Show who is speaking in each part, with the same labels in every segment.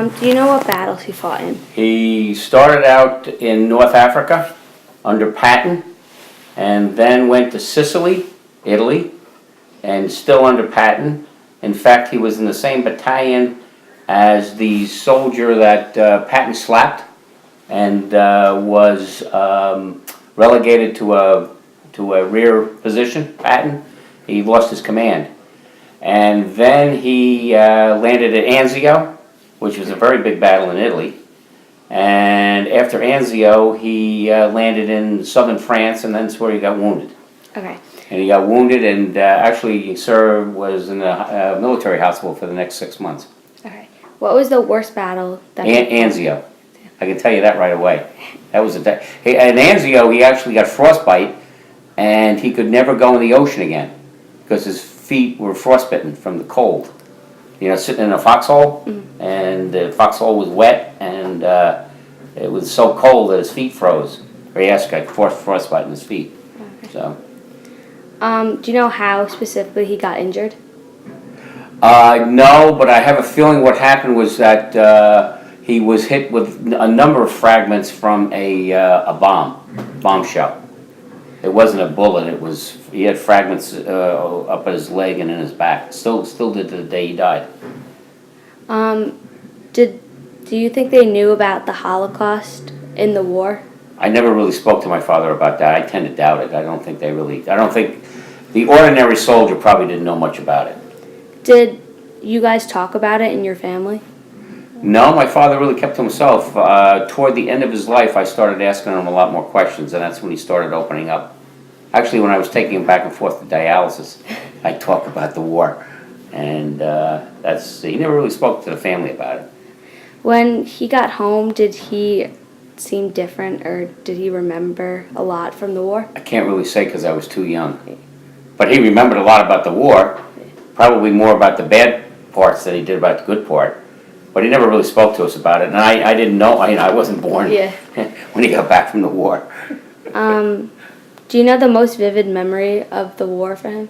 Speaker 1: Do you know what battles he fought in?
Speaker 2: He started out in North Africa under Patton, and then went to Sicily, Italy, and still under Patton. In fact, he was in the same battalion as the soldier that Patton slapped, and was relegated to a rear position. Patton, he lost his command, and then he landed at Anzio, which was a very big battle in Italy. And after Anzio, he landed in southern France, and that's where he got wounded.
Speaker 1: Okay.
Speaker 2: And he got wounded, and actually was in a military hospital for the next 6 months.
Speaker 1: Okay. What was the worst battle that
Speaker 2: Anzio. I can tell you that right away. That was at Anzio, he actually got frostbite, and he could never go in the ocean again because his feet were frostbitten from the cold. You know, sitting in a foxhole, and the foxhole was wet, and it was so cold that his feet froze. Or he actually got frostbite in his feet.
Speaker 1: Okay.
Speaker 2: So.
Speaker 1: Do you know how specifically he got injured?
Speaker 2: No, but I have a feeling what happened was that he was hit with a number of fragments from a bomb shell. It wasn't a bullet. He had fragments up at his leg and in his back. Still did to the day he died.
Speaker 1: Do you think they knew about the Holocaust in the war?
Speaker 2: I never really spoke to my father about that. I tend to doubt it. I don't think the ordinary soldier probably didn't know much about it.
Speaker 1: Did you guys talk about it in your family?
Speaker 2: No, my father really kept to himself. Toward the end of his life, I started asking him a lot more questions, and that's when he started opening up. Actually, when I was taking him back and forth to dialysis, I talked about the war, and he never really spoke to the family about it.
Speaker 1: When he got home, did he seem different, or did he remember a lot from the war?
Speaker 2: I can't really say because I was too young. But he remembered a lot about the war, probably more about the bad parts than he did about the good part. But he never really spoke to us about it, and I didn't know. I wasn't born when he got back from the war.
Speaker 1: Do you know the most vivid memory of the war for him?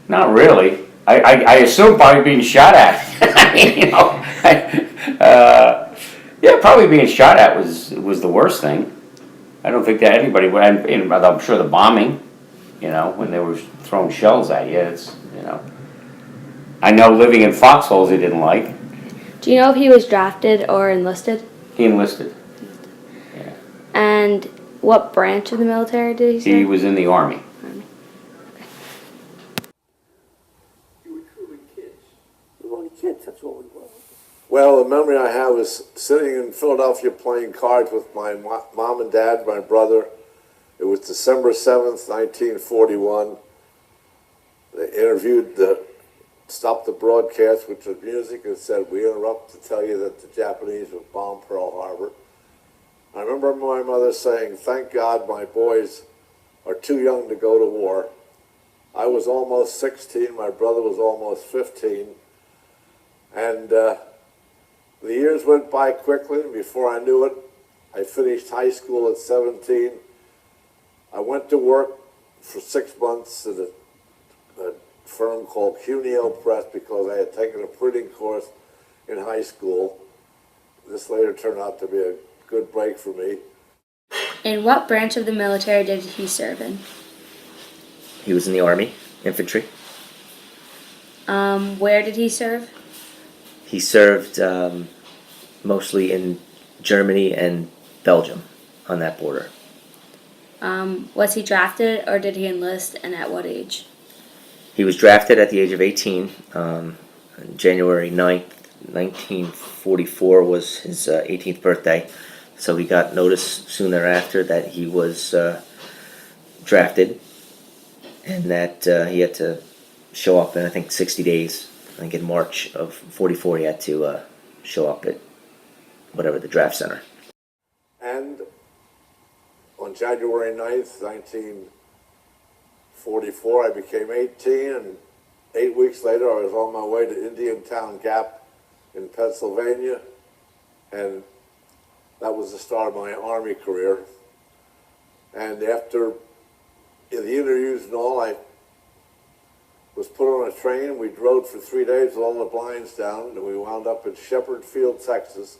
Speaker 2: Not really. I assume probably being shot at. Yeah, probably being shot at was the worst thing. I don't think that anybody would. And I'm sure the bombing, when they were throwing shells at you, I know living in foxholes he didn't like.
Speaker 1: Do you know if he was drafted or enlisted?
Speaker 2: He enlisted. Yeah.
Speaker 1: And what branch of the military did he serve?
Speaker 2: He was in the Army.
Speaker 1: Army. Okay.
Speaker 3: You were truly kids. We were only kids, that's all we were. Well, the memory I have is sitting in Philadelphia playing cards with my mom and dad, my brother. It was December 7th, 1941. They stopped the broadcast, which was music, and said, "We interrupt to tell you that the Japanese have bombed Pearl Harbor." I remember my mother saying, "Thank God my boys are too young to go to war." I was almost 16, my brother was almost 15, and the years went by quickly, and before I knew it, I finished high school at 17. I went to work for 6 months at a firm called Cuneo Press because I had taken a printing course in high school. This later turned out to be a good break for me.
Speaker 1: In what branch of the military did he serve in?
Speaker 4: He was in the Army, infantry.
Speaker 1: Where did he serve?
Speaker 4: He served mostly in Germany and Belgium on that border.
Speaker 1: Was he drafted or did he enlist, and at what age?
Speaker 4: He was drafted at the age of 18. On January 9th, 1944 was his 18th birthday. So he got notice soon thereafter that he was drafted and that he had to show up in, I think, 60 days. I think in March of 44 he had to show up at whatever, the draft center.
Speaker 3: And on January 9th, 1944, I became 18, and 8 weeks later I was on my way to Indiantown Gap in Pennsylvania, and that was the start of my Army career. And after the interviews and all, I was put on a train. We drove for 3 days with all the blinds down, and we wound up in Shepherd Field, Texas.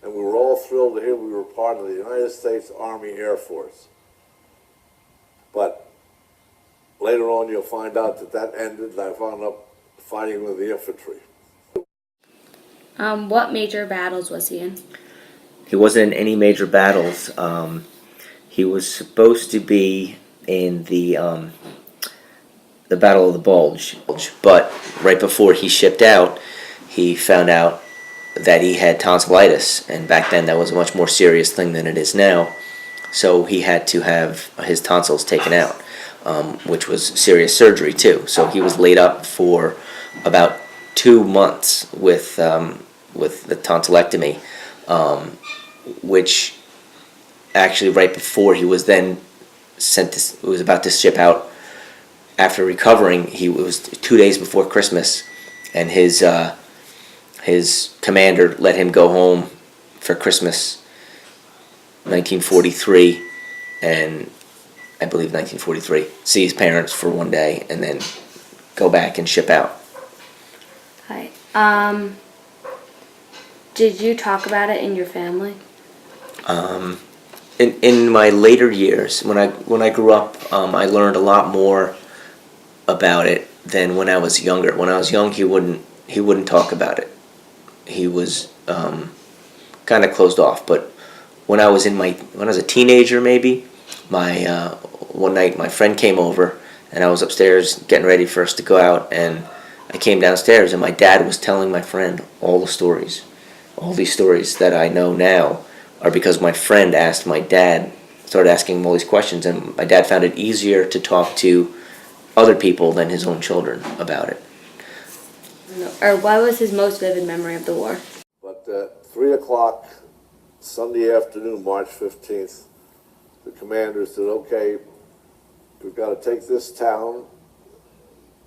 Speaker 3: And we were all thrilled to hear we were part of the United States Army Air Force. But later on, you'll find out that that ended, and I wound up fighting with the infantry.
Speaker 1: What major battles was he in?
Speaker 4: He wasn't in any major battles. He was supposed to be in the Battle of the Bulge, but right before he shipped out, he found out that he had tonsillitis, and back then that was a much more serious thing than it is now. So he had to have his tonsils taken out, which was serious surgery too. So he was laid up for about 2 months with the tonsillectomy, which actually right before he was then was about to ship out. After recovering, it was 2 days before Christmas, and his commander let him go home for Christmas, 1943, and I believe 1943, see his parents for 1 day, and then go back and ship out.
Speaker 1: Hi. Did you talk about it in your family?
Speaker 4: In my later years, when I grew up, I learned a lot more about it than when I was younger. When I was young, he wouldn't talk about it. He was kind of closed off. But when I was a teenager, maybe, one night my friend came over, and I was upstairs getting ready for us to go out, and I came downstairs, and my dad was telling my friend all the stories. All these stories that I know now are because my friend asked my dad, started asking him all these questions, and my dad found it easier to talk to other people than his own children about it.
Speaker 1: Or what was his most vivid memory of the war?
Speaker 3: But at 3 o'clock Sunday afternoon, March 15th, the commander said, okay, we've got to take this town,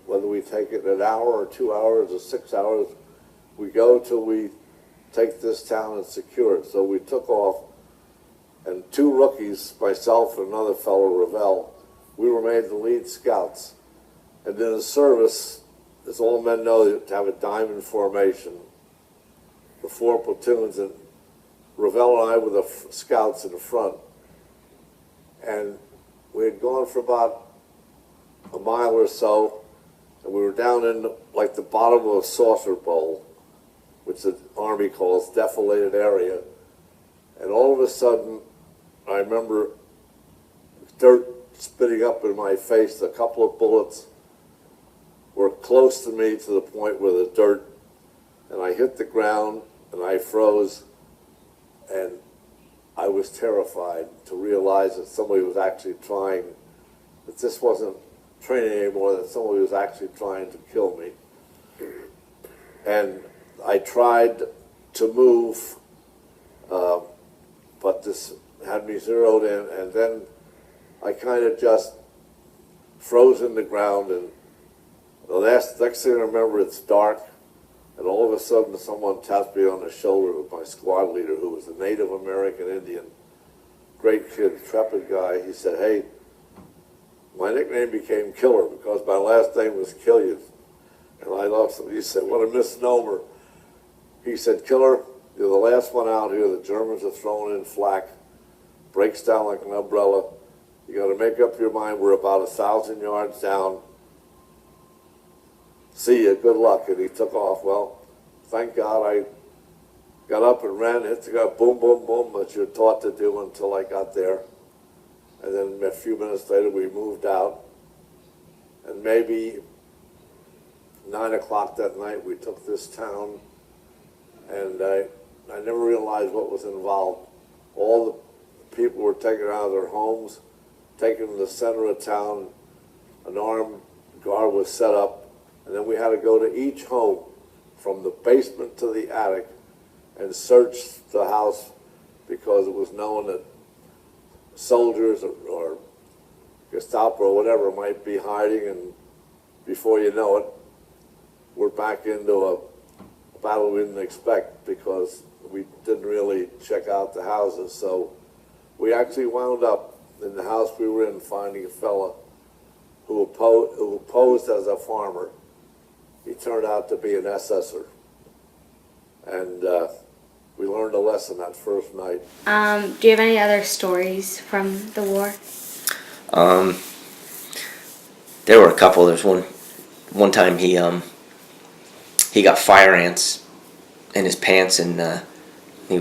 Speaker 3: whether we take it an hour or 2 hours or 6 hours, we go till we take this town and secure it. So we took off, and 2 rookies, myself and another fellow, Ravel, we were made the lead scouts. And in the service, as all men know, to have a diamond formation, the 4 platoons, and Ravel and I were the scouts in the front. And we had gone for about a mile or so, and we were down in like the bottom of a saucer bowl, which the Army calls defolated area. And all of a sudden, I remember dirt spitting up in my face. A couple of bullets were close to me to the point where the dirt, and I hit the ground and I froze, and I was terrified to realize that somebody was actually trying, that this wasn't training anymore, that somebody was actually trying to kill me. And I tried to move, but this had me zeroed in, and then I kind of just froze in the ground, and the next thing I remember, it's dark, and all of a sudden someone tapped me on the shoulder with my squad leader, who was a Native American Indian, great kid, intrepid guy. He said, hey, my nickname became Killer because my last name was Killian. And I lost him. He said, what a misnomer. He said, Killer, you're the last one out here. The Germans are throwing in flak. Breaks down like an umbrella. You got to make up your mind. We're about 1,000 yards down. See ya, good luck. And he took off. Well, thank God I got up and ran, hit the ground, boom, boom, boom, as you're taught to do until I got there. And then a few minutes later, we moved out. And maybe 9 o'clock that night, we took this town. And I never realized what was involved. All the people were taken out of their homes, taken to the center of town. An armed guard was set up. And then we had to go to each home, from the basement to the attic, and search the house because it was known that soldiers or Gestapo or whatever might be hiding, and before you know it, we're back into a battle we didn't expect because we didn't really check out the houses. So we actually wound up in the house we were in finding a fella who posed as a farmer. He turned out to be an SSer. And we learned a lesson that first night.
Speaker 1: Do you have any other stories from the war?
Speaker 4: There were a couple. There's one time he got fire ants in his pants, and